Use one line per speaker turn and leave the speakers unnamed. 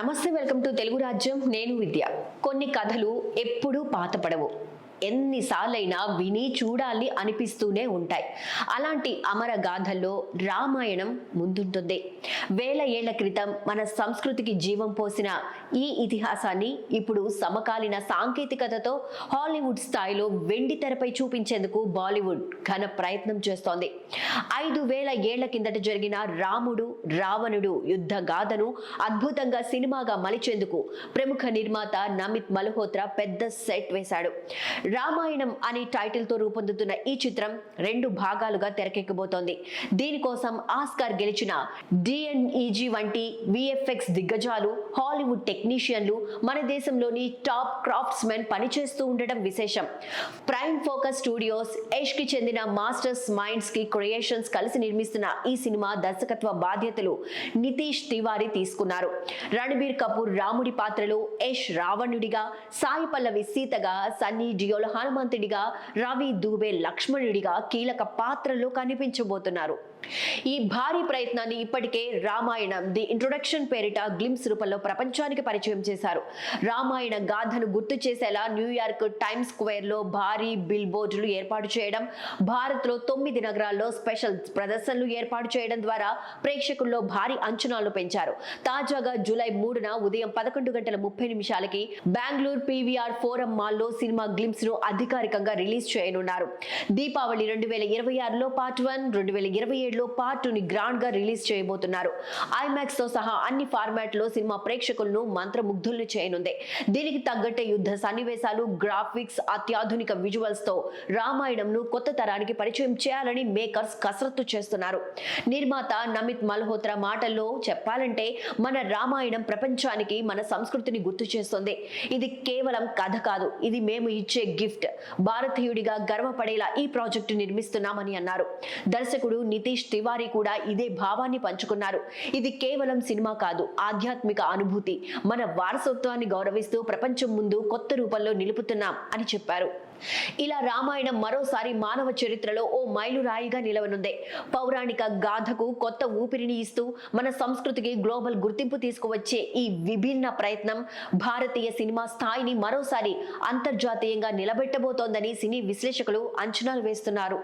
నమస్తే, welcome to Telugu రాజ్యం. నేను విద్య. కొన్ని కథలు ఎప్పుడూ పాతపడవు, ఎన్నిసార్లైనా విని చూడాలి అనిపిస్తూనే ఉంటాయి. అలాంటి అమర గాథల్లో రామాయణం ముందుంటుంది. వేల ఏళ్ల క్రితం మన సంస్కృతికి జీవం పోసిన ఈ ఇతిహాసాన్ని ఇప్పుడు సమకాలీన సాంకేతికతతో హాలీవుడ్ స్థాయిలో వెండి తెరపై చూపించేందుకు బాలీవుడ్ ఘన ప్రయత్నం చేస్తోంది. 5000 ఏళ్ల కిందట జరిగిన రాముడు రావణుడు యుద్ధ గాథను అద్భుతంగా సినిమాగా మలిచేందుకు ప్రముఖ నిర్మాత నమిత్ మల్హోత్రా పెద్ద సెట్ వేశాడు. రామాయణం అనే టైటిల్ తో రూపొందుతున్న ఈ చిత్రం 2 భాగాలుగా తెరకెక్కబోతోంది. దీనికోసం ఆస్కార్ గెలిచిన డిఎన్ఈజీ వంటి విఎఫ్ఎక్స్ దిగ్గజాలు, హాలీవుడ్ టెక్నీషియన్లు, మన దేశంలోని టాప్ క్రాఫ్ట్స్ మెన్ పనిచేస్తూ ఉండడం విశేషం. ప్రైమ్ ఫోకస్ స్టూడియోస్, యష్ కి చెందిన మాస్టర్స్ మైండ్స్ కి క్రియేషన్స్ కలిసి నిర్మిస్తున్న ఈ సినిమా దర్శకత్వ బాధ్యతలు నితీష్ తివారీ తీసుకున్నారు. రణబీర్ కపూర్ రాముడి పాత్రలో, యష్ రావణుడిగా, సాయి పల్లవి సీతగా, సన్నీ డియోల్ హనుమంతుడిగా, రవి దూబే లక్ష్మణుడిగా కీలక పాత్రల్లో కనిపించబోతున్నారు. ఈ భారీ ప్రయత్నాన్ని ఇప్పటికే రామాయణం ది ఇంట్రొడక్షన్ పేరిట గ్లిమ్స్ రూపంలో ప్రపంచానికి పరిచయం చేశారు. రామాయణ గాథను గుర్తు చేసేలా న్యూయార్క్ టైమ్స్ స్క్వేర్ లో భారీ బిల్ బోర్డులు ఏర్పాటు చేయడం, భారత్ లో 9 నగరాల్లో స్పెషల్ ప్రదర్శనలు ఏర్పాటు చేయడం ద్వారా ప్రేక్షకుల్లో భారీ అంచనాలు పెంచారు. తాజాగా జూలై 3న ఉదయం 11:30 బెంగళూరు పీవీఆర్ ఫోరం మాల్లో సినిమా గ్లిమ్స్ ను అధికారికంగా రిలీజ్ చేయనున్నారు. దీపావళి 2026లో పార్ట్ 1, 2027లో పార్ట్ 2ని గ్రాండ్ గా రిలీజ్ చేయబోతున్నారు. ఐమాక్స్ తో సహా అన్ని ఫార్మాట్ లో సినిమా ప్రేక్షకులను మంత్రముగ్ధుల్ని చేయనుంది. దీనికి తగ్గట్టే యుద్ధ సన్నివేశాలు, గ్రాఫిక్స్, అత్యాధునిక విజువల్స్ తో రామాయణం ను కొత్త తరానికి పరిచయం చేయాలని మేకర్స్ కసరత్తు చేస్తున్నారు. నిర్మాత నమిత్ మల్హోత్రా మాటల్లో చెప్పాలంటే, మన రామాయణం ప్రపంచానికి మన సంస్కృతిని గుర్తు చేస్తుంది. ఇది కేవలం కథ కాదు, ఇది మేము ఇచ్చే గిఫ్ట్. భారతీయుడిగా గర్వపడేలా ఈ ప్రాజెక్టు నిర్మిస్తున్నామని అన్నారు. దర్శకుడు నితీష్ తివారీ కూడా ఇదే భావాన్ని పంచుకున్నారు. ఇది కేవలం సినిమా కాదు, ఆధ్యాత్మిక అనుభూతి. మన వారసత్వాన్ని గౌరవిస్తూ ప్రపంచం ముందు కొత్త రూపంలో నిలుపుతున్నాం అని చెప్పారు. ఇలా రామాయణం మరోసారి మానవ చరిత్రలో ఓ మైలురాయిగా నిలవనుంది. పౌరాణిక గాథకు కొత్త ఊపిరిని ఇస్తూ మన సంస్కృతికి గ్లోబల్ గుర్తింపు తీసుకువచ్చే ఈ విభిన్న ప్రయత్నం భారతీయ సినిమా స్థాయిని మరోసారి అంతర్జాతీయంగా నిలబెట్టబోతోందని సినీ విశ్లేషకులు అంచనాలు వేస్తున్నారు.